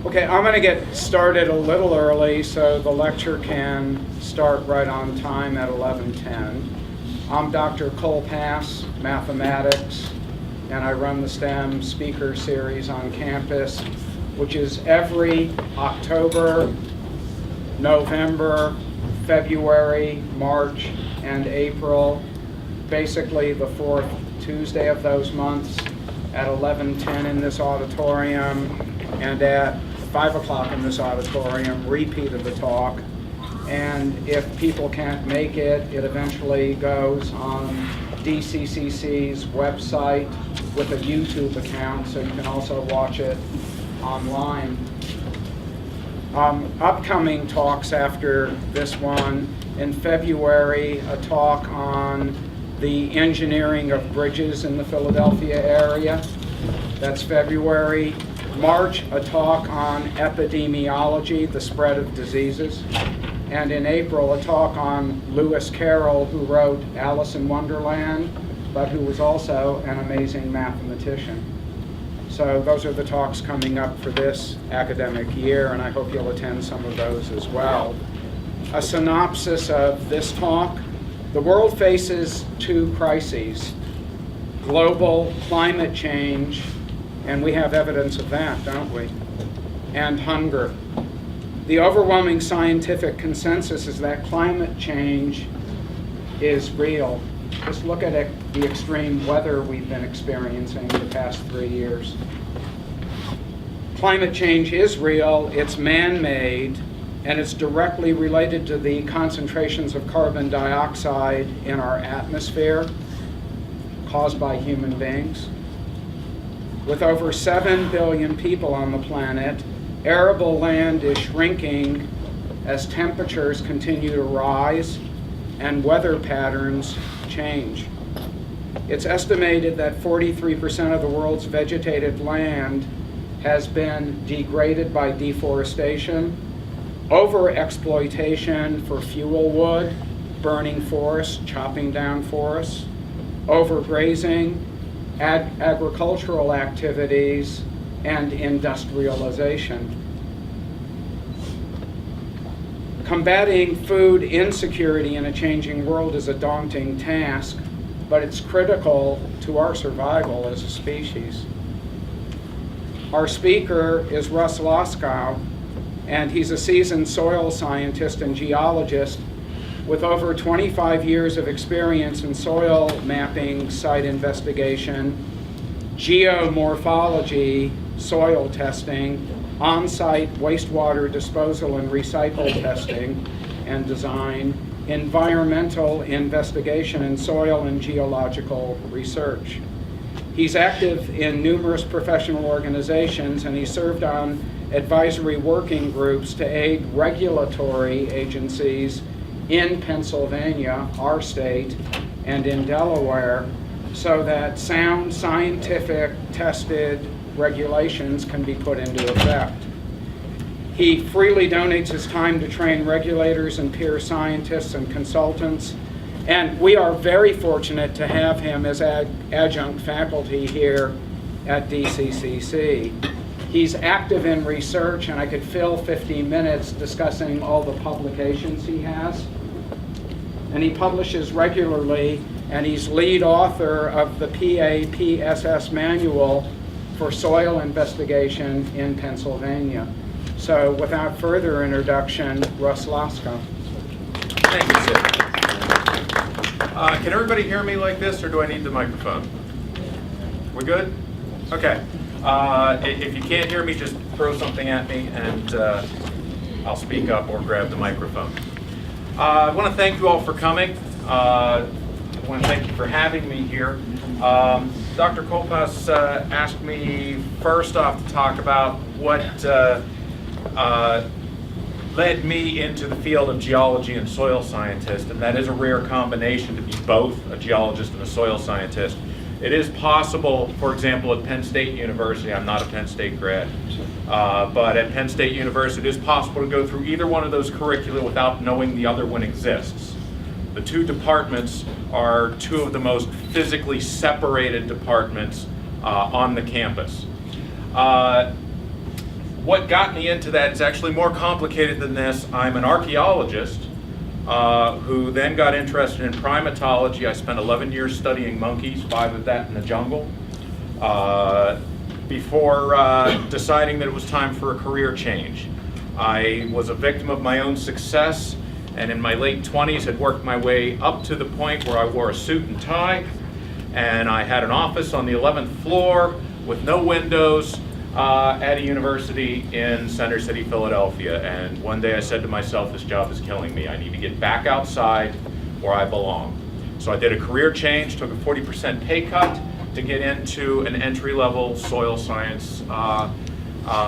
Okay, I'm going to get started a little early so the lecture can start right on time at 11:10. I'm Dr. Cole Pass, mathematics, and I run the STEM speaker series on campus, which is every October, November, February, March, and April, basically the fourth Tuesday of those months at 11:10 in this auditorium and at 5 o'clock in this auditorium, repeat of the talk. And if people can't make it, it eventually goes on DCCC's website with a YouTube account, so you can also watch it online. Upcoming talks after this one: in February, a talk on the engineering of bridges in the Philadelphia area. That's February. March, a talk on epidemiology, the spread of diseases. And in April, a talk on Lewis Carroll, who wrote Alice in Wonderland, but who was also an amazing mathematician. So those are the talks coming up for this academic year, and I hope you'll attend some of those as well. A synopsis of this talk: the world faces two crises: global climate change, and we have evidence of that, don't we? And hunger. The overwhelming scientific consensus is that climate change is real. Just look at the extreme weather we've been experiencing the past 3 years. Climate change is real, it's man-made, and it's directly related to the concentrations of carbon dioxide in our atmosphere caused by human beings. With over 7 billion people on the planet, arable land is shrinking as temperatures continue to rise and weather patterns change. It's estimated that 43% of the world's vegetated land has been degraded by deforestation, overexploitation for fuel wood, burning forests, chopping down forests, overgrazing, agricultural activities, and industrialization. Combating food insecurity in a changing world is a daunting task, but it's critical to our survival as a species. Our speaker is Russ Losco, and he's a seasoned soil scientist and geologist with over 25 years of experience in soil mapping, site investigation, geomorphology, soil testing, on-site wastewater disposal and recycle testing and design, environmental investigation, and soil and geological research. He's active in numerous professional organizations, and he served on advisory working groups to aid regulatory agencies in Pennsylvania, our state, and in Delaware, so that sound, scientific, tested regulations can be put into effect. He freely donates his time to train regulators and peer scientists and consultants, and we are very fortunate to have him as adjunct faculty here at DCCC. He's active in research, and I could fill 15 minutes discussing all the publications he has. And he publishes regularly, and he's lead author of the PAPSS manual for soil investigation in Pennsylvania. So without further introduction, Russ Losco. Thank you, Sid. Can everybody hear me like this, or do I need the microphone? We good? Okay. If you can't hear me, just throw something at me, and I'll speak up or grab the microphone. I want to thank you all for coming. I want to thank you for having me here. Dr. Kolpas asked me first off to talk about what led me into the field of geology and soil scientist, and that is a rare combination to be both a geologist and a soil scientist. It is possible, for example, at Penn State University, I'm not a Penn State grad, but at Penn State University, it is possible to go through either one of those curricula without knowing the other one exists. The two departments are two of the most physically separated departments on the campus. what got me into that is actually more complicated than this. I'm an archaeologist who then got interested in primatology. I spent 11 years studying monkeys, 5 of that in the jungle, before deciding that it was time for a career change. I was a victim of my own success, and in my late 20s had worked my way up to the point where I wore a suit and tie, and I had an office on the 11th floor with no windows at a university in Center City, Philadelphia. And one day I said to myself, this job is killing me. I need to get back outside where I belong. So I did a career change, took a 40% pay cut to get into an entry-level soil science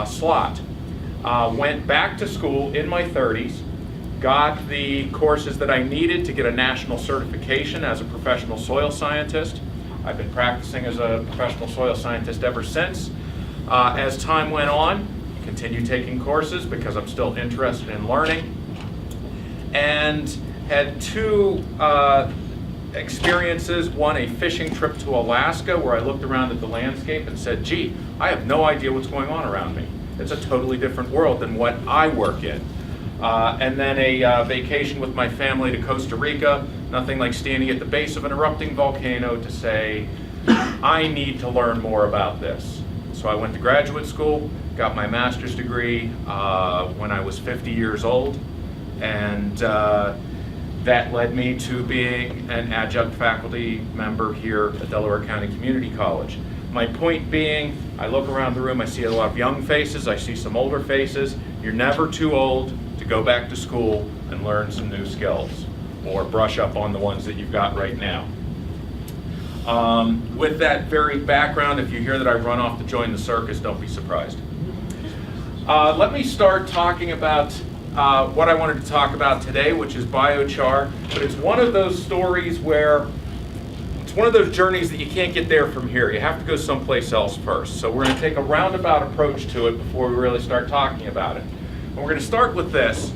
slot. Went back to school in my 30s, got the courses that I needed to get a national certification as a professional soil scientist. I've been practicing as a professional soil scientist ever since. As time went on, continued taking courses because I'm still interested in learning, and had 2 experiences. One, a fishing trip to Alaska where I looked around at the landscape and said, gee, I have no idea what's going on around me. It's a totally different world than what I work in. And then a vacation with my family to Costa Rica, nothing like standing at the base of an erupting volcano to say, I need to learn more about this. So I went to graduate school, got my master's degree when I was 50 years old, and that led me to being an adjunct faculty member here at Delaware County Community College. My point being, I look around the room, I see a lot of young faces, I see some older faces. You're never too old to go back to school and learn some new skills, or brush up on the ones that you've got right now. With that very background, if you hear that I run off to join the circus, don't be surprised. Let me start talking about what I wanted to talk about today, which is biochar. But it's one of those stories where it's one of those journeys that you can't get there from here. You have to go someplace else first. So we're going to take a roundabout approach to it before we really start talking about it. And we're going to start with this.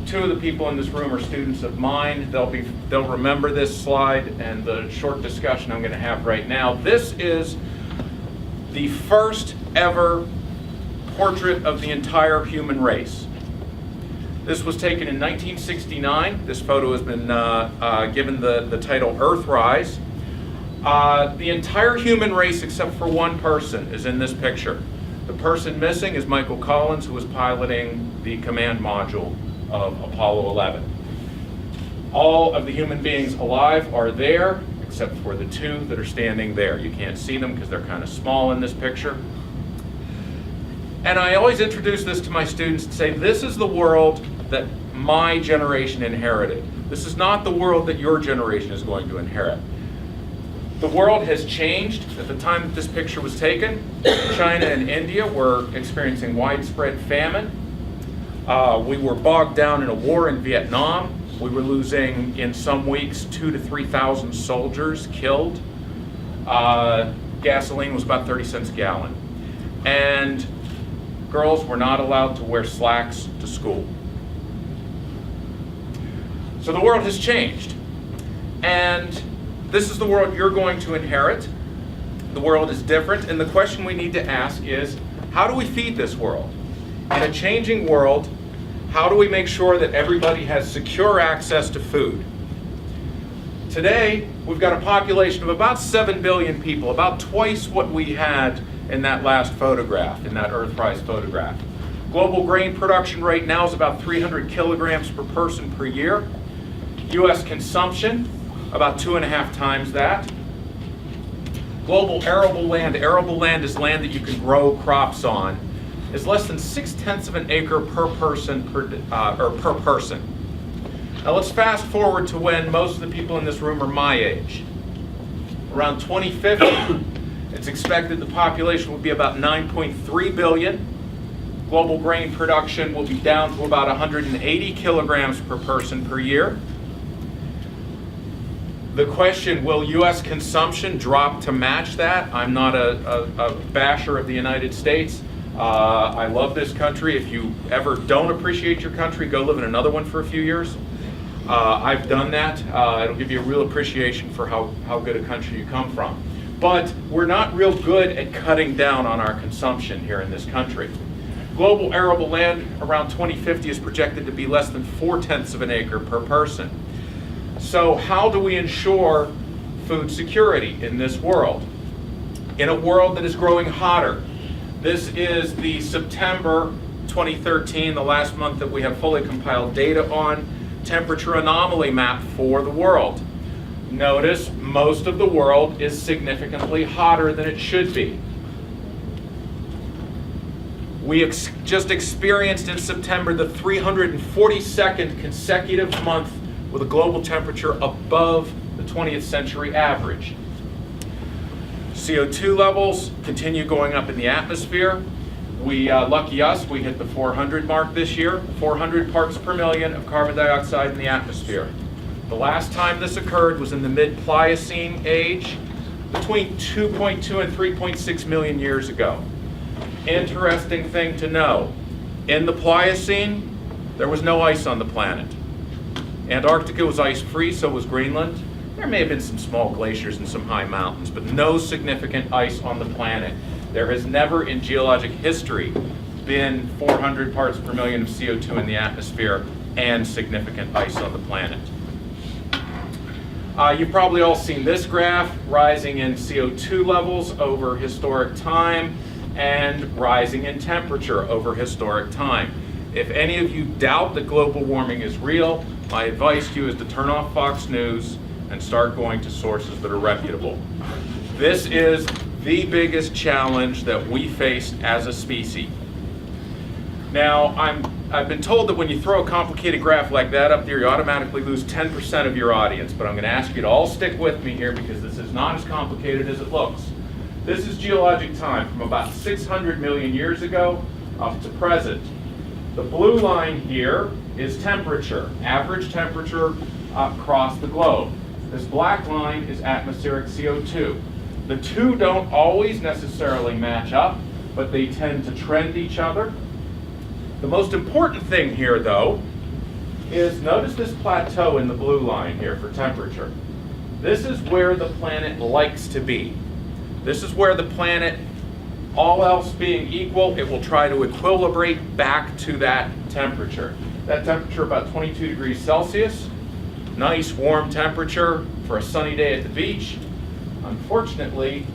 2 of the people in this room are students of mine. They'll remember this slide and the short discussion I'm going to have right now. This is the first ever portrait of the entire human race. This was taken in 1969. This photo has been given the title Earthrise. The entire human race, except for one person, is in this picture. The person missing is Michael Collins, who was piloting the command module of Apollo 11. All of the human beings alive are there, except for the 2 that are standing there. You can't see them because they're kind of small in this picture. And I always introduce this to my students to say, this is the world that my generation inherited. This is not the world that your generation is going to inherit. The world has changed. At the time that this picture was taken, China and India were experiencing widespread famine. We were bogged down in a war in Vietnam. We were losing, in some weeks, 2,000 to 3,000 soldiers killed. Gasoline was about 30 cents a gallon. And girls were not allowed to wear slacks to school. So the world has changed. And this is the world you're going to inherit. The world is different, and the question we need to ask is, how do we feed this world? In a changing world, how do we make sure that everybody has secure access to food? Today, we've got a population of about 7 billion people, about twice what we had in that last photograph, in that Earthrise photograph. Global grain production right now is about 300 kilograms per person per year. U.S. consumption, about 2.5 times that. Global arable land is land that you can grow crops on, is less than 6/10 of an acre per person per person. Now let's fast forward to when most of the people in this room are my age. Around 2050, it's expected the population will be about 9.3 billion. Global grain production will be down to about 180 kilograms per person per year. The question, will U.S. consumption drop to match that? I'm not a basher of the United States. I love this country. If you ever don't appreciate your country, go live in another one for a few years. I've done that. It'll give you a real appreciation for how good a country you come from. but we're not real good at cutting down on our consumption here in this country. Global arable land around 2050 is projected to be less than 0.4 of an acre per person. So how do we ensure food security in this world? In a world that is growing hotter. This is the September 2013, the last month that we have fully compiled data on, temperature anomaly map for the world. Notice most of the world is significantly hotter than it should be. We just experienced in September the 342nd consecutive month with a global temperature above the 20th century average. CO2 levels continue going up in the atmosphere. Lucky us, we hit the 400 mark this year, 400 parts per million of carbon dioxide in the atmosphere. The last time this occurred was in the mid-Pliocene age, between 2.2 and 3.6 million years ago. Interesting thing to know, in the Pliocene, there was no ice on the planet. Antarctica was ice-free, so was Greenland. There may have been some small glaciers and some high mountains, but no significant ice on the planet. There has never in geologic history been 400 parts per million of CO2 in the atmosphere and significant ice on the planet. You've probably all seen this graph, rising in CO2 levels over historic time and rising in temperature over historic time. If any of you doubt that global warming is real, my advice to you is to turn off Fox News and start going to sources that are reputable. This is the biggest challenge that we face as a species. Now, I've been told that when you throw a complicated graph like that up there, you automatically lose 10% of your audience, but I'm going to ask you to all stick with me here because this is not as complicated as it looks. This is geologic time from about 600 million years ago up to present. The blue line here is temperature, average temperature across the globe. This black line is atmospheric CO2. The two don't always necessarily match up, but they tend to trend each other. The most important thing here, though, is notice this plateau in the blue line here for temperature. This is where the planet likes to be. This is where the planet, all else being equal, it will try to equilibrate back to that temperature. That temperature about 22 degrees Celsius. Nice warm temperature for a sunny day at the beach. Unfortunately,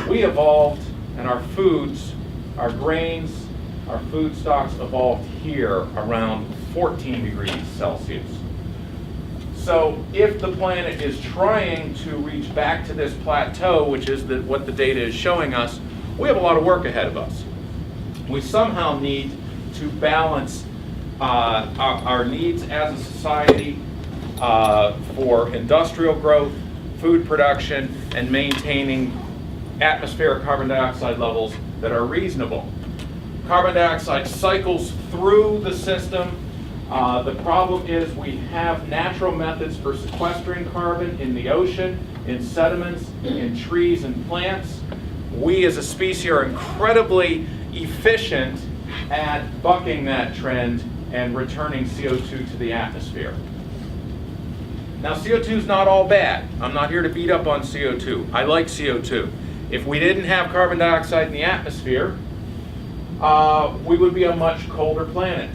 we evolved and our foods, our grains, our food stocks evolved here around 14 degrees Celsius. So if the planet is trying to reach back to this plateau, which is what the data is showing us, we have a lot of work ahead of us. We somehow need to balance our needs as a society for industrial growth, food production, and maintaining atmospheric carbon dioxide levels that are reasonable. Carbon dioxide cycles through the system. The problem is we have natural methods for sequestering carbon in the ocean, in sediments, in trees and plants. We as a species are incredibly efficient at bucking that trend and returning CO2 to the atmosphere. Now, CO2 is not all bad. I'm not here to beat up on CO2. I like CO2. If we didn't have carbon dioxide in the atmosphere, we would be a much colder planet.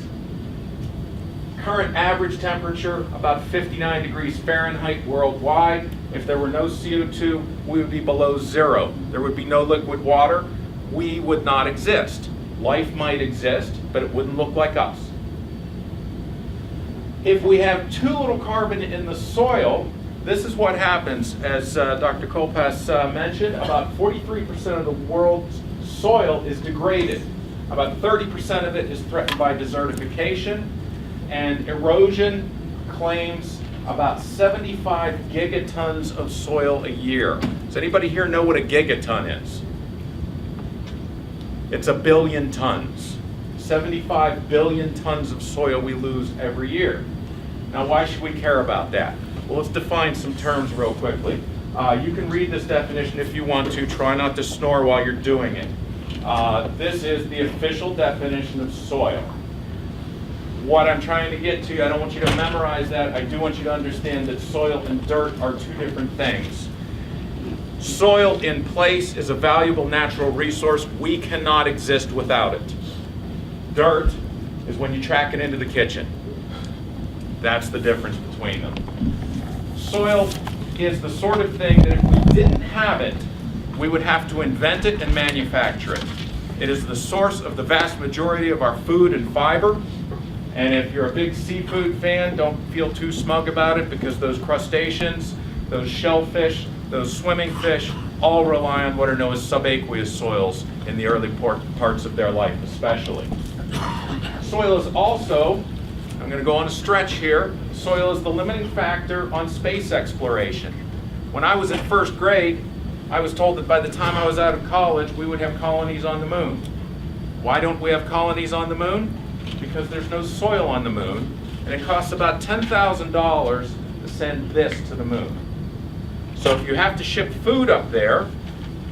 Current average temperature, about 59 degrees Fahrenheit worldwide. If there were no CO2, we would be below zero. There would be no liquid water. We would not exist. Life might exist, but it wouldn't look like us. If we have too little carbon in the soil, this is what happens. As Dr. Kolpas mentioned, about 43% of the world's soil is degraded. About 30% of it is threatened by desertification, and erosion claims about 75 gigatons of soil a year. Does anybody here know what a gigaton is? It's 1 billion tons. 75 billion tons of soil we lose every year. Now, why should we care about that? Well, let's define some terms real quickly. You can read this definition if you want to. Try not to snore while you're doing it. This is the official definition of soil. What I'm trying to get to, I don't want you to memorize that. I do want you to understand that soil and dirt are two different things. Soil in place is a valuable natural resource. We cannot exist without it. Dirt is when you track it into the kitchen. That's the difference between them. Soil is the sort of thing that if we didn't have it, we would have to invent it and manufacture it. It is the source of the vast majority of our food and fiber. And if you're a big seafood fan, don't feel too smug about it, because those crustaceans, those shellfish, those swimming fish, all rely on what are known as subaqueous soils in the early parts of their life especially. Soil is also, I'm going to go on a stretch here, soil is the limiting factor on space exploration. When I was in first grade, I was told that by the time I was out of college, we would have colonies on the moon. Why don't we have colonies on the moon? Because there's no soil on the moon, and it costs about $10,000 to send this to the moon. So if you have to ship food up there,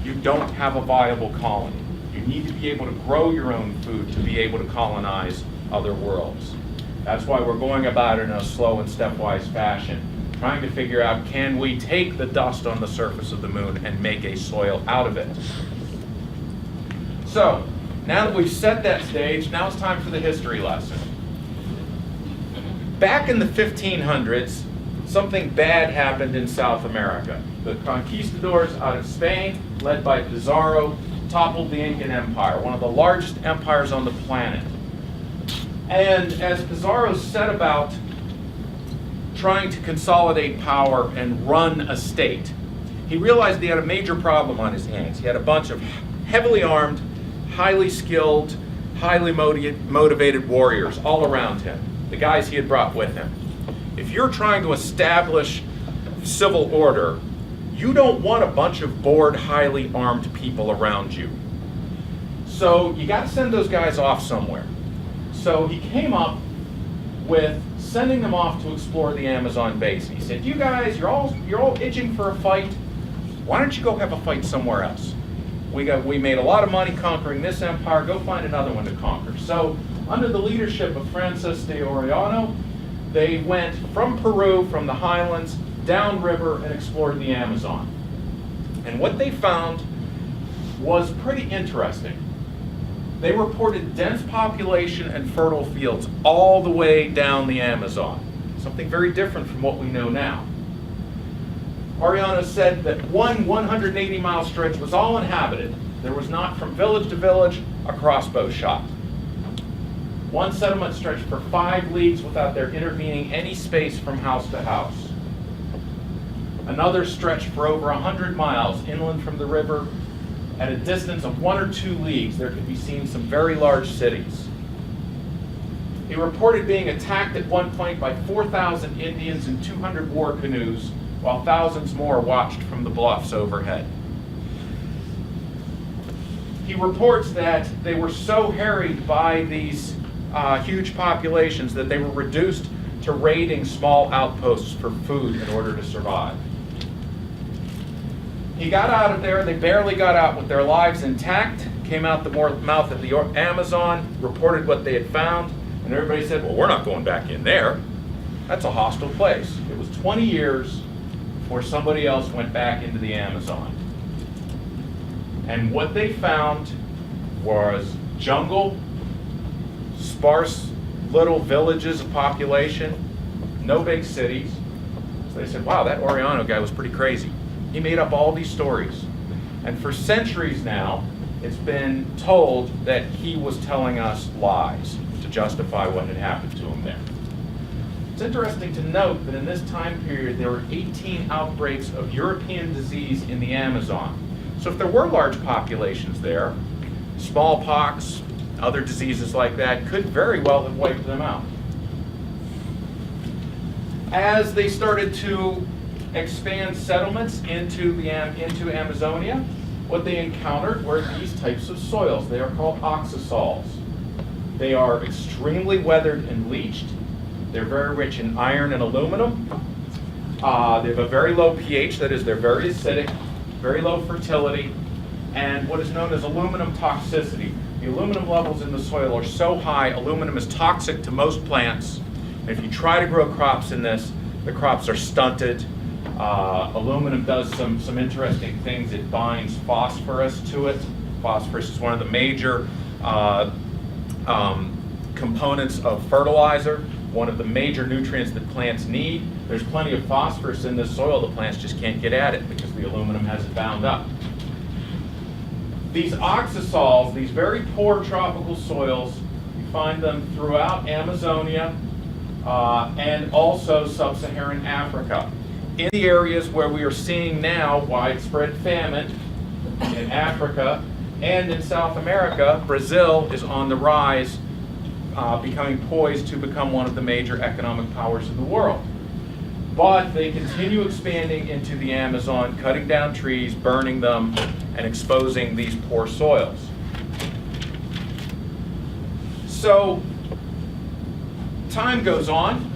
you don't have a viable colony. You need to be able to grow your own food to be able to colonize other worlds. That's why we're going about it in a slow and stepwise fashion, trying to figure out, can we take the dust on the surface of the moon and make a soil out of it? So, now that we've set that stage, now it's time for the history lesson. Back in the 1500s, something bad happened in South America. The conquistadors out of Spain, led by Pizarro, toppled the Incan Empire, one of the largest empires on the planet. And as Pizarro set about trying to consolidate power and run a state, he realized he had a major problem on his hands. He had a bunch of heavily armed, highly skilled, highly motivated warriors all around him, the guys he had brought with him. If you're trying to establish civil order, you don't want a bunch of bored, highly armed people around you. So you got to send those guys off somewhere. So he came up with sending them off to explore the Amazon basin. He said, "You guys, you're all itching for a fight. Why don't you go have a fight somewhere else? We made a lot of money conquering this empire. Go find another one to conquer." So under the leadership of Francis de Orellano, they went from Peru, from the highlands, downriver, and explored the Amazon. And what they found was pretty interesting. They reported dense population and fertile fields all the way down the Amazon, something very different from what we know now. Orellano said that one 180-mile stretch was all inhabited. There was not, from village to village, a crossbow shot. One settlement stretched for 5 leagues without there intervening any space from house to house. Another stretched for over 100 miles inland from the river. At a distance of 1 or 2 leagues, there could be seen some very large cities. He reported being attacked at one point by 4,000 Indians and 200 war canoes, while thousands more watched from the bluffs overhead. He reports that they were so harried by these huge populations that they were reduced to raiding small outposts for food in order to survive. He got out of there, they barely got out with their lives intact, came out the mouth of the Amazon, reported what they had found, and everybody said, "Well, we're not going back in there. That's a hostile place." It was 20 years before somebody else went back into the Amazon. And what they found was jungle, sparse little villages of population, no big cities. So they said, "Wow, that Orellano guy was pretty crazy. He made up all these stories." And for centuries now, it's been told that he was telling us lies to justify what had happened to him there. It's interesting to note that in this time period, there were 18 outbreaks of European disease in the Amazon. So if there were large populations there, smallpox, other diseases like that could very well have wiped them out. As they started to expand settlements into Amazonia, what they encountered were these types of soils. They are called oxasols. They are extremely weathered and leached. They're very rich in iron and aluminum. They have a very low pH, that is, they're very acidic, very low fertility, and what is known as aluminum toxicity. The aluminum levels in the soil are so high, aluminum is toxic to most plants. And if you try to grow crops in this, the crops are stunted, Aluminum does some interesting things. It binds phosphorus to it. Phosphorus is one of the major components of fertilizer, one of the major nutrients that plants need. There's plenty of phosphorus in this soil. The plants just can't get at it because the aluminum has it bound up. These oxasols, these very poor tropical soils, you find them throughout Amazonia and also sub-Saharan Africa. In the areas where we are seeing now widespread famine in Africa and in South America, Brazil is on the rise, becoming poised to become one of the major economic powers in the world. But they continue expanding into the Amazon, cutting down trees, burning them, and exposing these poor soils. So, time goes on.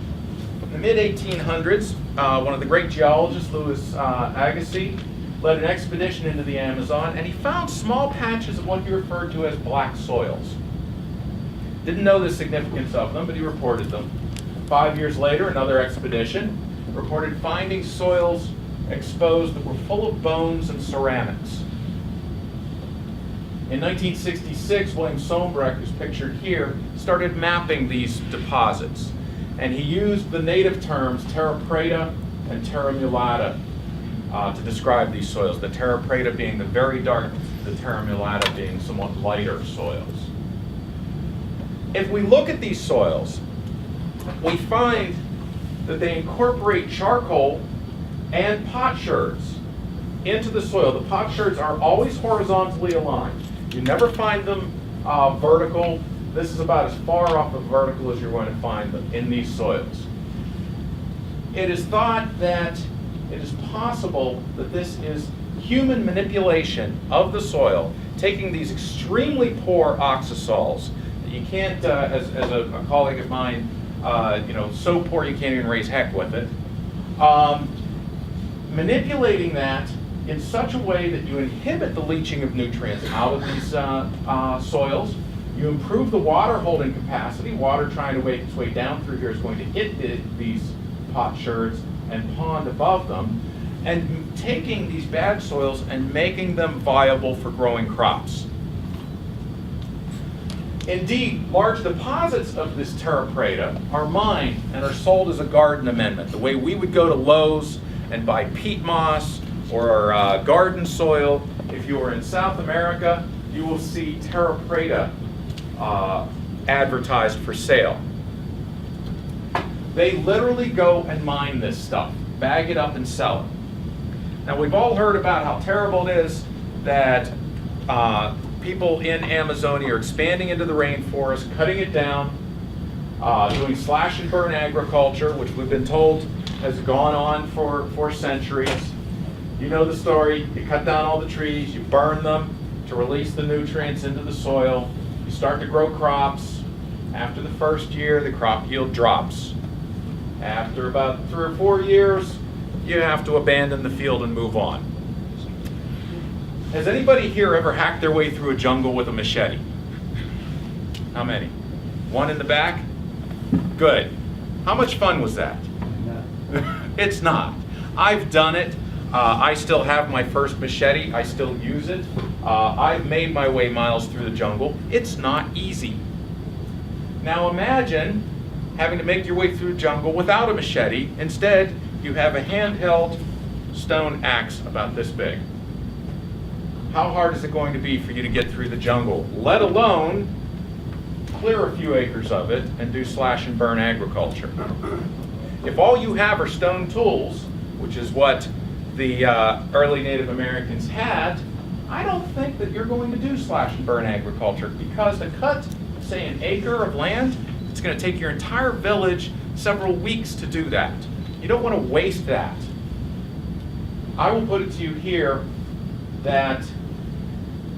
In the mid-1800s, one of the great geologists, Louis Agassiz, led an expedition into the Amazon, and he found small patches of what he referred to as black soils. Didn't know the significance of them, but he reported them. 5 years later, another expedition reported finding soils exposed that were full of bones and ceramics. In 1966, William Sombrecht, who's pictured here, started mapping these deposits. And he used the native terms terra preta and terra mulata to describe these soils. The terra preta being the very dark, the terra mulata being somewhat lighter soils. If we look at these soils, we find that they incorporate charcoal and potsherds into the soil. The potsherds are always horizontally aligned. You never find them vertical. This is about as far off of vertical as you're going to find them in these soils. It is thought that it is possible that this is human manipulation of the soil, taking these extremely poor oxasols that you can't, as a colleague of mine, so poor you can't even raise heck with it, manipulating that in such a way that you inhibit the leaching of nutrients out of these soils. You improve the water holding capacity. Water trying to make its way down through here is going to hit these potsherds and pond above them, and taking these bad soils and making them viable for growing crops. Indeed, large deposits of this terra preta are mined and are sold as a garden amendment. The way we would go to Lowe's and buy peat moss or garden soil, if you are in South America, you will see terra preta advertised for sale. They literally go and mine this stuff, bag it up and sell it. Now, we've all heard about how terrible it is that people in Amazonia are expanding into the rainforest, cutting it down, doing slash and burn agriculture, which we've been told has gone on for centuries. You know the story. You cut down all the trees, you burn them to release the nutrients into the soil. You start to grow crops. After the first year, the crop yield drops. After about 3 or 4 years, you have to abandon the field and move on. Has anybody here ever hacked their way through a jungle with a machete? How many? One in the back? Good. How much fun was that? No. It's not. I've done it. I still have my first machete. I still use it. I've made my way miles through the jungle. It's not easy. Now imagine having to make your way through the jungle without a machete. Instead, you have a handheld stone axe about this big. How hard is it going to be for you to get through the jungle, let alone clear a few acres of it and do slash and burn agriculture? If all you have are stone tools, which is what the early Native Americans had, I don't think that you're going to do slash and burn agriculture, because to cut, say, an acre of land, it's going to take your entire village several weeks to do that. You don't want to waste that. I will put it to you here that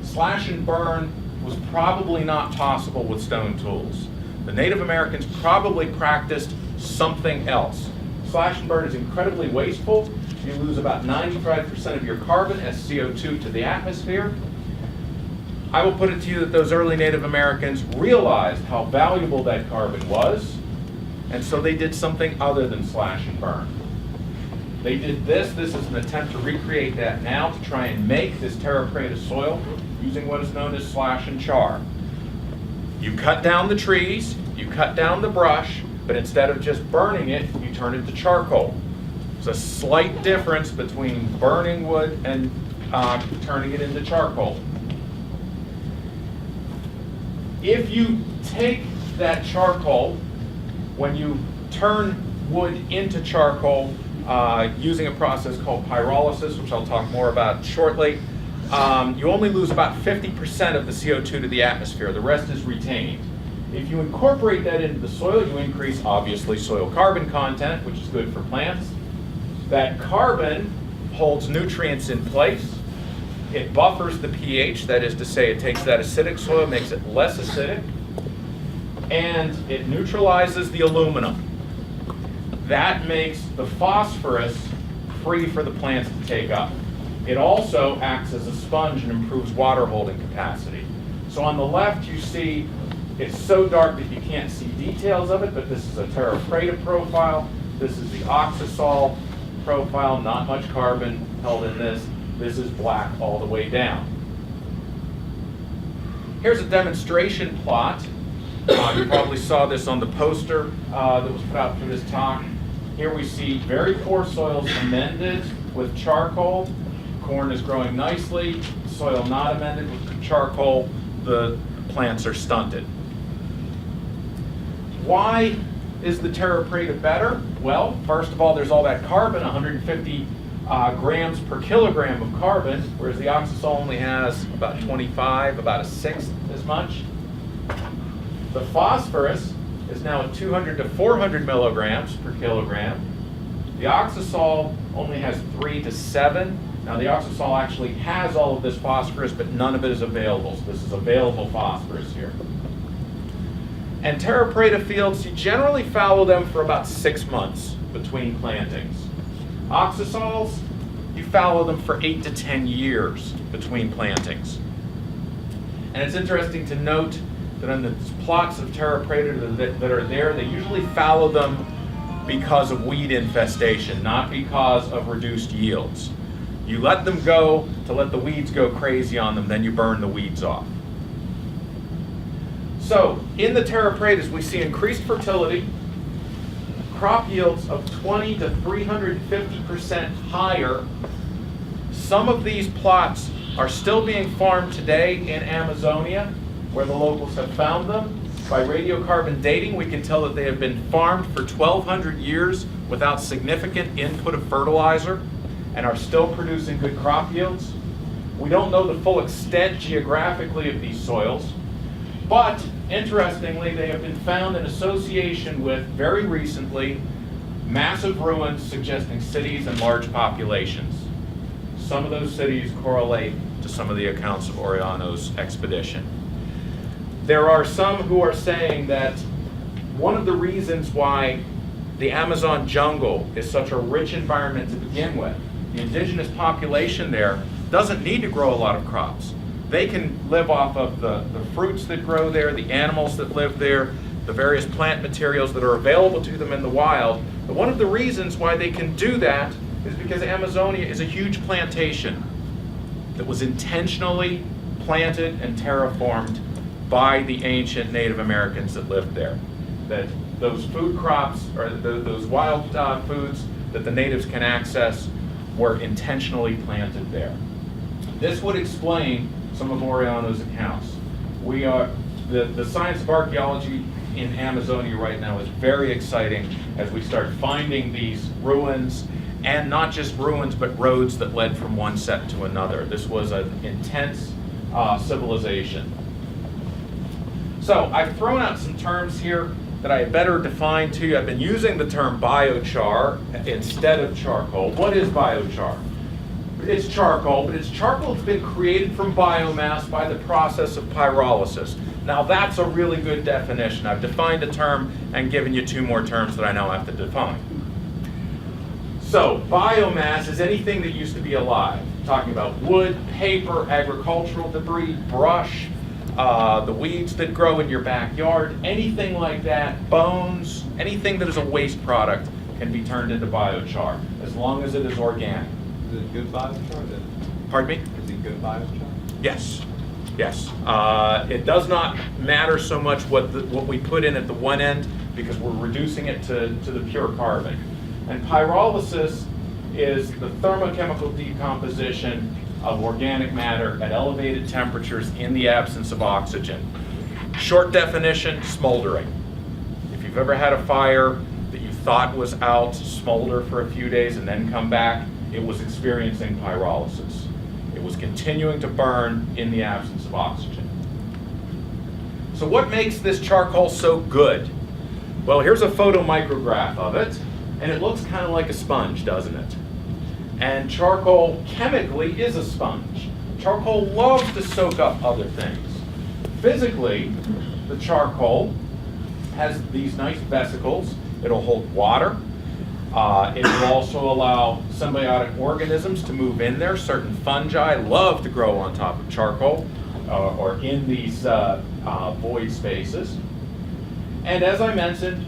slash and burn was probably not possible with stone tools. The Native Americans probably practiced something else. Slash and burn is incredibly wasteful. You lose about 95% of your carbon as CO2 to the atmosphere. I will put it to you that those early Native Americans realized how valuable that carbon was, and so they did something other than slash and burn. They did this. This is an attempt to recreate that now to try and make this terra preta soil using what is known as slash and char. You cut down the trees, you cut down the brush, but instead of just burning it, you turn it to charcoal. There's a slight difference between burning wood and turning it into charcoal. If you take that charcoal, when you turn wood into charcoal using a process called pyrolysis, which I'll talk more about shortly, you only lose about 50% of the CO2 to the atmosphere. The rest is retained. If you incorporate that into the soil, you increase, obviously, soil carbon content, which is good for plants. That carbon holds nutrients in place. It buffers the pH, that is to say, it takes that acidic soil, makes it less acidic, and it neutralizes the aluminum. That makes the phosphorus free for the plants to take up. It also acts as a sponge and improves water holding capacity. So on the left you see it's so dark that you can't see details of it, but this is a terra preta profile. This is the oxisol profile, not much carbon held in this. This is black all the way down. Here's a demonstration plot. You probably saw this on the poster that was put out for this talk. Here we see very poor soils amended with charcoal. Corn is growing nicely. Soil not amended with charcoal, the plants are stunted. Why is the terra preta better? Well, first of all, there's all that carbon, 150 grams per kilogram of carbon, whereas the oxisol only has about 25, about a sixth as much. The phosphorus is now at 200 to 400 milligrams per kilogram. The oxisol only has 3 to 7. Now the oxisol actually has all of this phosphorus, but none of it is available. So this is available phosphorus here. And terra preta fields, you generally fallow them for about 6 months between plantings. Oxisols, you fallow them for 8 to 10 years between plantings. And it's interesting to note that on the plots of terra preta that are there, they usually fallow them because of weed infestation, not because of reduced yields. You let them go to let the weeds go crazy on them, then you burn the weeds off. So in the terra pretas, we see increased fertility, crop yields of 20 to 350% higher. Some of these plots are still being farmed today in Amazonia, where the locals have found them. By radiocarbon dating, we can tell that they have been farmed for 1,200 years without significant input of fertilizer and are still producing good crop yields. We don't know the full extent geographically of these soils, but interestingly, they have been found in association with, very recently, massive ruins suggesting cities and large populations. Some of those cities correlate to some of the accounts of Orellano's expedition. There are some who are saying that one of the reasons why the Amazon jungle is such a rich environment to begin with, the indigenous population there doesn't need to grow a lot of crops. They can live off of the fruits that grow there, the animals that live there, the various plant materials that are available to them in the wild. But one of the reasons why they can do that is because Amazonia is a huge plantation that was intentionally planted and terraformed by the ancient Native Americans that lived there. That those food crops, or those wild foods that the natives can access, were intentionally planted there. This would explain some of Orellano's accounts. The science of archaeology in Amazonia right now is very exciting as we start finding these ruins, and not just ruins, but roads that led from one set to another. This was an intense civilization. So I've thrown out some terms here that I better define to you. I've been using the term biochar instead of charcoal. What is biochar? It's charcoal, but it's charcoal that's been created from biomass by the process of pyrolysis. Now that's a really good definition. I've defined a term and given you 2 more terms that I now have to define. So biomass is anything that used to be alive. I'm talking about wood, paper, agricultural debris, brush, the weeds that grow in your backyard, anything like that, bones, anything that is a waste product can be turned into biochar, as long as it is organic. Is it good biochar then? Pardon me? Is it good biochar? Yes, yes. It does not matter so much what we put in at the one end, because we're reducing it to the pure carbon. And pyrolysis is the thermochemical decomposition of organic matter at elevated temperatures in the absence of oxygen. Short definition, smoldering. If you've ever had a fire that you thought was out, smolder for a few days and then come back, it was experiencing pyrolysis. It was continuing to burn in the absence of oxygen. So what makes this charcoal so good? Well, here's a photomicrograph of it, and it looks kind of like a sponge, doesn't it? And charcoal chemically is a sponge. Charcoal loves to soak up other things. Physically, the charcoal has these nice vesicles. It'll hold water. It will also allow symbiotic organisms to move in there. Certain fungi love to grow on top of charcoal or in these void spaces. And as I mentioned,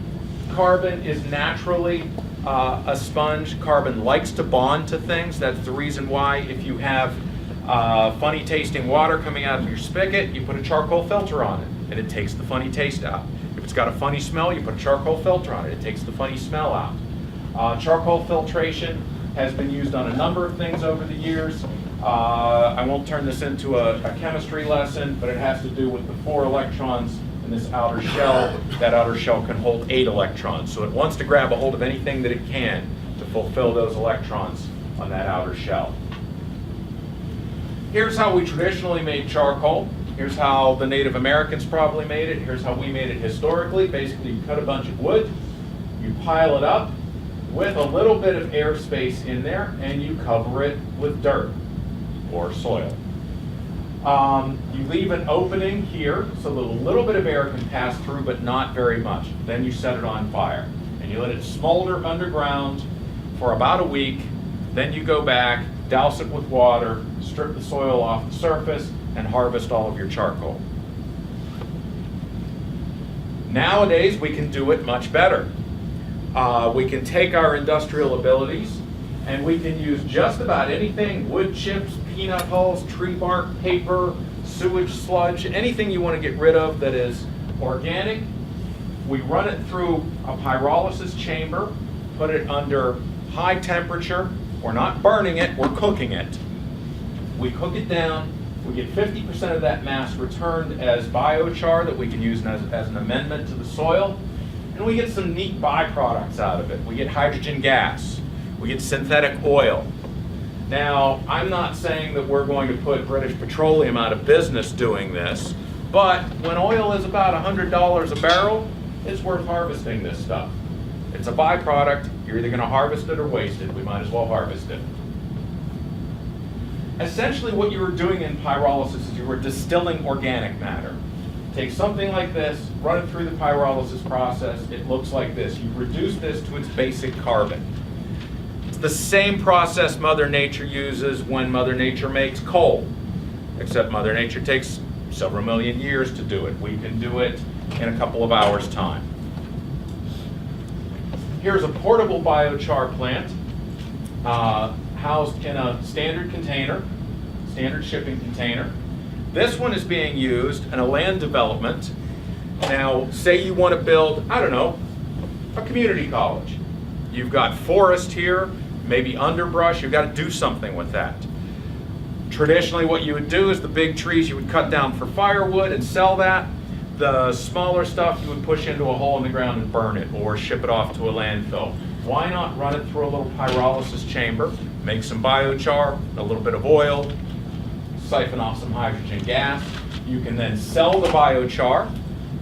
carbon is naturally a sponge. Carbon likes to bond to things. That's the reason why if you have funny tasting water coming out of your spigot, you put a charcoal filter on it and it takes the funny taste out. If it's got a funny smell, you put a charcoal filter on it. It takes the funny smell out. Charcoal filtration has been used on a number of things over the years. I won't turn this into a chemistry lesson, but it has to do with the 4 electrons in this outer shell. That outer shell can hold 8 electrons. So it wants to grab a hold of anything that it can to fulfill those electrons on that outer shell. Here's how we traditionally made charcoal. Here's how the Native Americans probably made it. Here's how we made it historically. Basically, you cut a bunch of wood, you pile it up with a little bit of air space in there, and you cover it with dirt or soil. You leave an opening here so that a little bit of air can pass through, but not very much. Then you set it on fire, and you let it smolder underground for about a week. Then you go back, douse it with water, strip the soil off the surface, and harvest all of your charcoal. Nowadays, we can do it much better. We can take our industrial abilities and we can use just about anything, wood chips, peanut hulls, tree bark, paper, sewage sludge, anything you want to get rid of that is organic. We run it through a pyrolysis chamber, put it under high temperature. We're not burning it, we're cooking it. We cook it down, we get 50% of that mass returned as biochar that we can use as an amendment to the soil, and we get some neat byproducts out of it. We get hydrogen gas, we get synthetic oil. Now, I'm not saying that we're going to put British Petroleum out of business doing this, but when oil is about $100 a barrel, it's worth harvesting this stuff. It's a byproduct. You're either going to harvest it or waste it. We might as well harvest it. Essentially, what you were doing in pyrolysis is you were distilling organic matter. Take something like this, run it through the pyrolysis process. It looks like this. You reduce this to its basic carbon. It's the same process Mother Nature uses when Mother Nature makes coal, except Mother Nature takes several million years to do it. We can do it in a couple of hours' time. Here's a portable biochar plant housed in a standard container, standard shipping container. This one is being used in a land development. Now, say you want to build, I don't know, a community college. You've got forest here, maybe underbrush, you've got to do something with that. Traditionally, what you would do is the big trees you would cut down for firewood and sell that. The smaller stuff you would push into a hole in the ground and burn it or ship it off to a landfill. Why not run it through a little pyrolysis chamber, make some biochar, a little bit of oil, siphon off some hydrogen gas. You can then sell the biochar.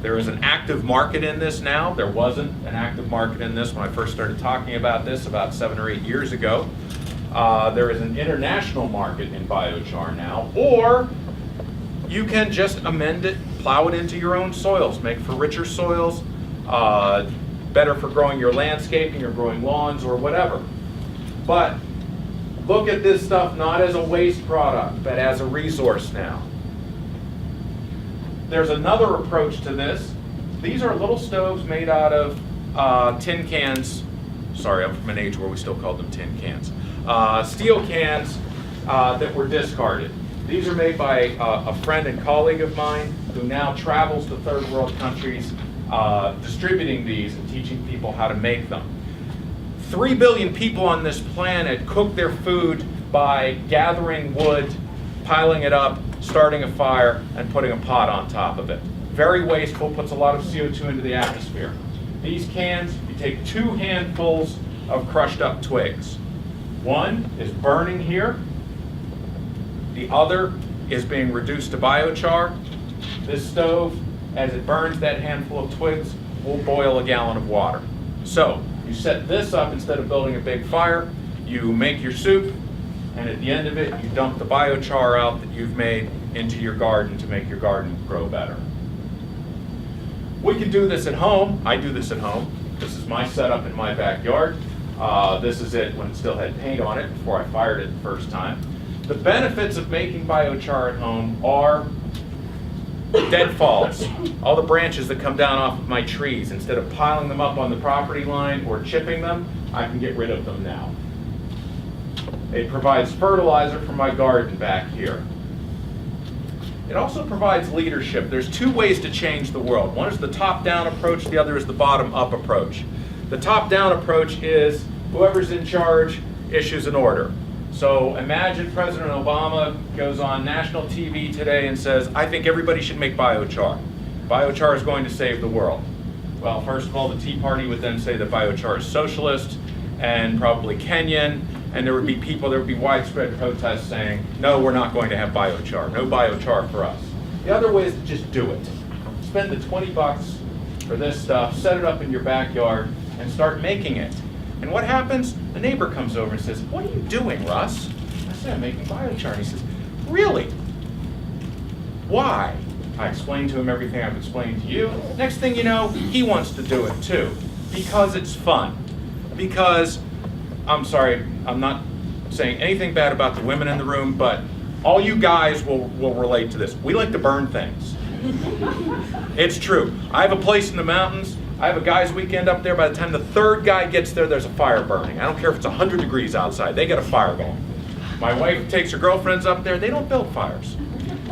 There is an active market in this now. There wasn't an active market in this when I first started talking about this about 7 or 8 years ago. There is an international market in biochar now, or you can just amend it, plow it into your own soils, make for richer soils, better for growing your landscaping or growing lawns or whatever. But look at this stuff not as a waste product, but as a resource now. There's another approach to this. These are little stoves made out of tin cans Sorry, I'm from an age where we still called them tin cans. Steel cans that were discarded. These are made by a friend and colleague of mine who now travels to third world countries distributing these and teaching people how to make them. 3 billion people on this planet cook their food by gathering wood, piling it up, starting a fire, and putting a pot on top of it. Very wasteful, puts a lot of CO2 into the atmosphere. These cans, you take 2 handfuls of crushed up twigs. One is burning here. The other is being reduced to biochar. This stove, as it burns that handful of twigs, will boil a gallon of water. So you set this up instead of building a big fire, you make your soup, and at the end of it, you dump the biochar out that you've made into your garden to make your garden grow better. We can do this at home. I do this at home. This is my setup in my backyard. This is it when it still had paint on it before I fired it the first time. The benefits of making biochar at home are deadfalls, all the branches that come down off of my trees. Instead of piling them up on the property line or chipping them, I can get rid of them now. It provides fertilizer for my garden back here. It also provides leadership. There's 2 ways to change the world. One is the top-down approach, the other is the bottom-up approach. The top-down approach is whoever's in charge issues an order. So imagine President Obama goes on national TV today and says, I think everybody should make biochar. Biochar is going to save the world. Well, first of all, the Tea Party would then say that biochar is socialist and probably Kenyan, and there would be widespread protests saying, no, we're not going to have biochar, no biochar for us. The other way is to just do it. Spend the 20 bucks for this stuff, set it up in your backyard, and start making it. And what happens? The neighbor comes over and says, what are you doing, Russ? I say, I'm making biochar. And he says, really? Why? I explained to him everything I've explained to you. Next thing you know, he wants to do it too. Because it's fun. Because, I'm sorry, I'm not saying anything bad about the women in the room, but all you guys will relate to this. We like to burn things. It's true. I have a place in the mountains. I have a guys' weekend up there. By the time the 3rd guy gets there, there's a fire burning. I don't care if it's 100 degrees outside. They got a fire going. My wife takes her girlfriends up there. They don't build fires.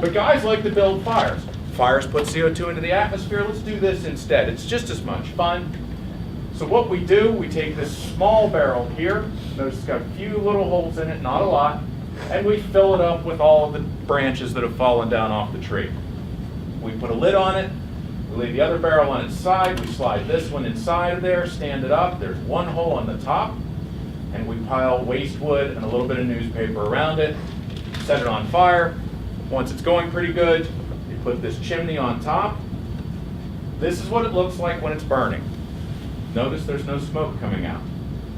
But guys like to build fires. Fires put CO2 into the atmosphere. Let's do this instead. It's just as much fun. So what we do, we take this small barrel here. Notice it's got a few little holes in it, not a lot. And we fill it up with all of the branches that have fallen down off the tree. We put a lid on it. We leave the other barrel on its side. We slide this one inside of there, stand it up. There's one hole on the top. And we pile waste wood and a little bit of newspaper around it. Set it on fire. Once it's going pretty good, you put this chimney on top. This is what it looks like when it's burning. Notice there's no smoke coming out.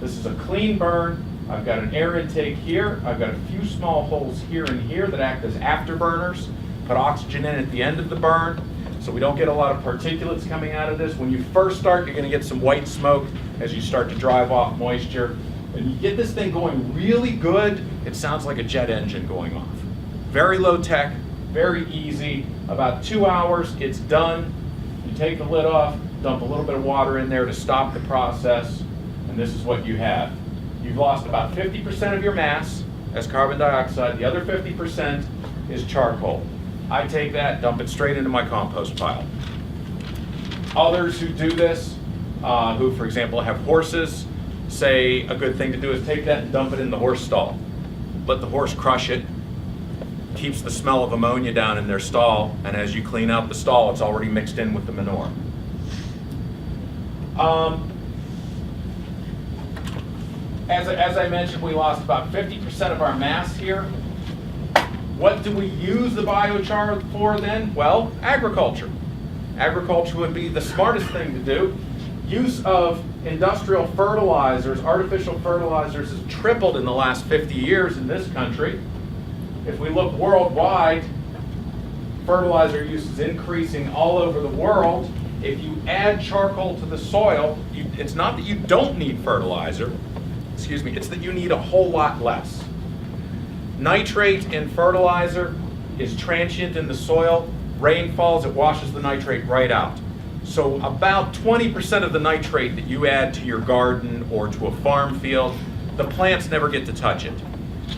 This is a clean burn. I've got an air intake here. I've got a few small holes here and here that act as afterburners. Put oxygen in at the end of the burn, so we don't get a lot of particulates coming out of this. When you first start, you're going to get some white smoke as you start to drive off moisture. When you get this thing going really good, it sounds like a jet engine going off. Very low tech, very easy. About 2 hours, it's done. You take the lid off, dump a little bit of water in there to stop the process, and this is what you have. You've lost about 50% of your mass as carbon dioxide. The other 50% is charcoal. I take that, dump it straight into my compost pile. Others who do this, who for example have horses, say a good thing to do is take that and dump it in the horse stall. Let the horse crush it, keeps the smell of ammonia down in their stall, and as you clean out the stall, it's already mixed in with the manure. As I mentioned, we lost about 50% of our mass here. What do we use the biochar for then? Well, agriculture. Agriculture would be the smartest thing to do. Use of industrial fertilizers, artificial fertilizers, has tripled in the last 50 years in this country. If we look worldwide, fertilizer use is increasing all over the world. If you add charcoal to the soil, it's not that you don't need fertilizer, it's that you need a whole lot less. Nitrate in fertilizer is transient in the soil. Rain falls, it washes the nitrate right out. So about 20% of the nitrate that you add to your garden or to a farm field, the plants never get to touch it.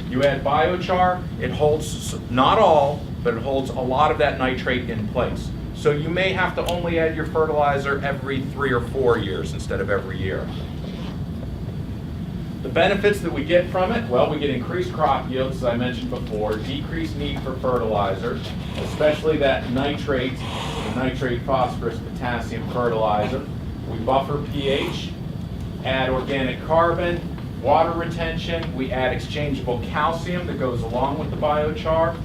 You add biochar, it holds, not all, but it holds a lot of that nitrate in place. So you may have to only add your fertilizer every 3 or 4 years instead of every year. The benefits that we get from it, well, we get increased crop yields, as I mentioned before, decreased need for fertilizer, especially that nitrate, the nitrate, phosphorus, potassium fertilizer. We buffer pH, add organic carbon, water retention, we add exchangeable calcium that goes along with the biochar.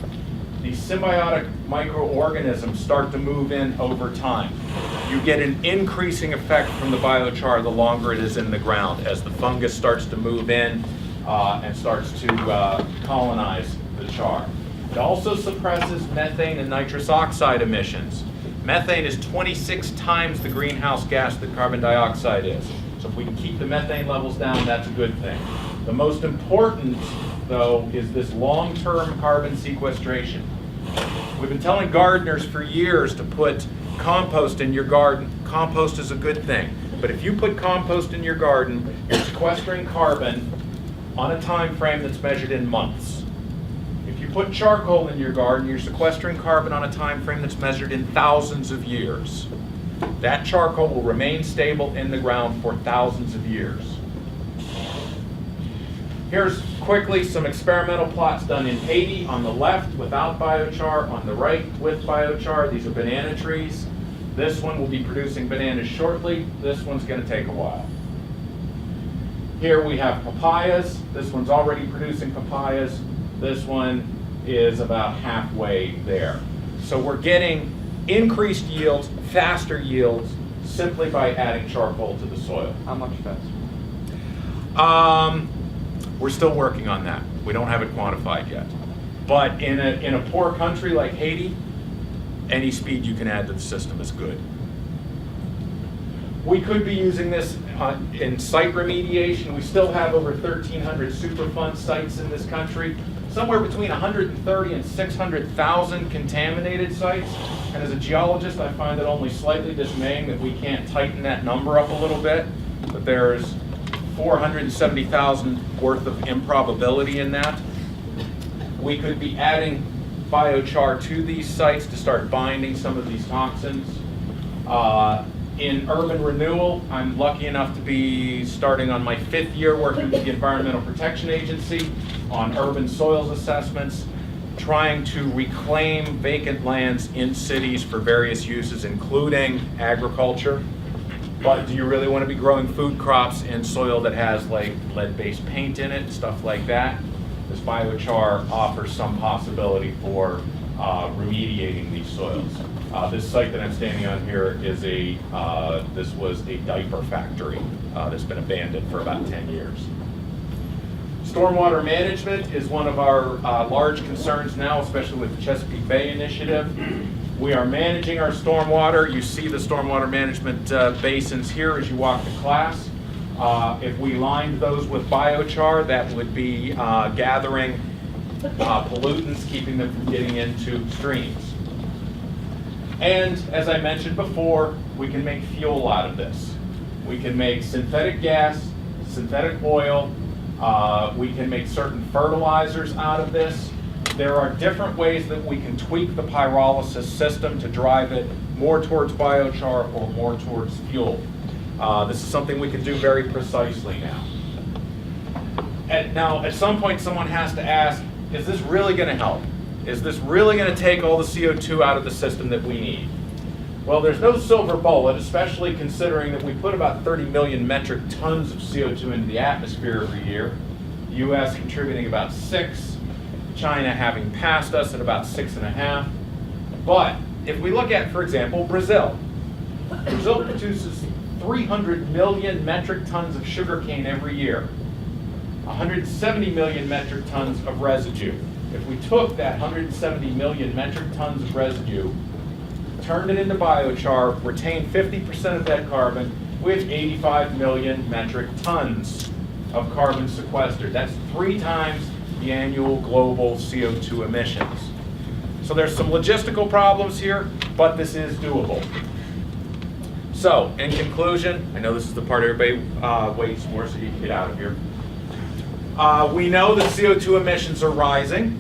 These symbiotic microorganisms start to move in over time. You get an increasing effect from the biochar the longer it is in the ground as the fungus starts to move in and starts to colonize the char. It also suppresses methane and nitrous oxide emissions. Methane is 26 times the greenhouse gas that carbon dioxide is. So if we can keep the methane levels down, that's a good thing. The most important, though, is this long-term carbon sequestration. We've been telling gardeners for years to put compost in your garden. Compost is a good thing. But if you put compost in your garden, you're sequestering carbon on a time frame that's measured in months. If you put charcoal in your garden, you're sequestering carbon on a time frame that's measured in thousands of years. That charcoal will remain stable in the ground for thousands of years. Here's quickly some experimental plots done in Haiti on the left without biochar, on the right with biochar. These are banana trees. This one will be producing bananas shortly. This one's going to take a while. Here we have papayas. This one's already producing papayas. This one is about halfway there. So we're getting increased yields, faster yields, simply by adding charcoal to the soil. How much faster? We're still working on that. We don't have it quantified yet. But in a poor country like Haiti, any speed you can add to the system is good. We could be using this in site remediation. We still have over 1,300 Superfund sites in this country, somewhere between 130 and 600,000 contaminated sites. And as a geologist, I find it only slightly dismaying that we can't tighten that number up a little bit. But there's 470,000 worth of improbability in that. We could be adding biochar to these sites to start binding some of these toxins. In urban renewal, I'm lucky enough to be starting on my 5th year working with the Environmental Protection Agency on urban soils assessments, trying to reclaim vacant lands in cities for various uses, including agriculture. But do you really want to be growing food crops in soil that has like lead-based paint in it, stuff like that? This biochar offers some possibility for remediating these soils. This site that I'm standing on here is this was a diaper factory that's been abandoned for about 10 years. Stormwater management is one of our large concerns now, especially with the Chesapeake Bay Initiative. We are managing our stormwater. You see the stormwater management basins here as you walk to class. If we lined those with biochar, that would be gathering pollutants, keeping them from getting into streams. And as I mentioned before, we can make fuel out of this. We can make synthetic gas, synthetic oil. We can make certain fertilizers out of this. There are different ways that we can tweak the pyrolysis system to drive it more towards biochar or more towards fuel. This is something we can do very precisely now. Now, at some point, someone has to ask, is this really going to help? Is this really going to take all the CO2 out of the system that we need? Well, there's no silver bullet, especially considering that we put about 30 million metric tons of CO2 into the atmosphere every year. The U.S. contributing about 6, China having passed us at about 6.5. But if we look at, for example, Brazil. Brazil produces 300 million metric tons of sugarcane every year, 170 million metric tons of residue. If we took that 170 million metric tons of residue, turned it into biochar, retained 50% of that carbon, we have 85 million metric tons of carbon sequestered. That's 3 times the annual global CO2 emissions. So there's some logistical problems here, but this is doable. So, in conclusion, I know this is the part everybody waits for, so you can get out of here. We know that CO2 emissions are rising.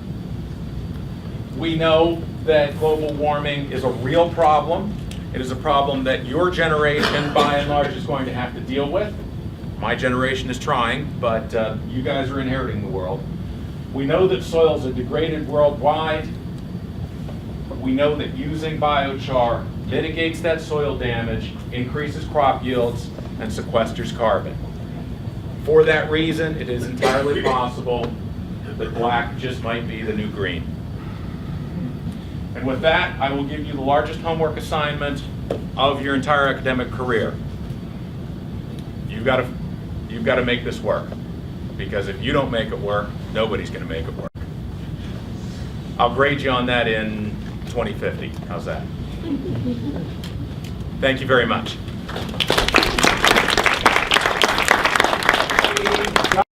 We know that global warming is a real problem. It is a problem that your generation, by and large, is going to have to deal with. My generation is trying, but you guys are inheriting the world. We know that soils are degraded worldwide. We know that using biochar mitigates that soil damage, increases crop yields, and sequesters carbon. For that reason, it is entirely possible that black just might be the new green. And with that, I will give you the largest homework assignment of your entire academic career. You've got to make this work, because if you don't make it work, nobody's going to make it work. I'll grade you on that in 2050. How's that? Thank you very much.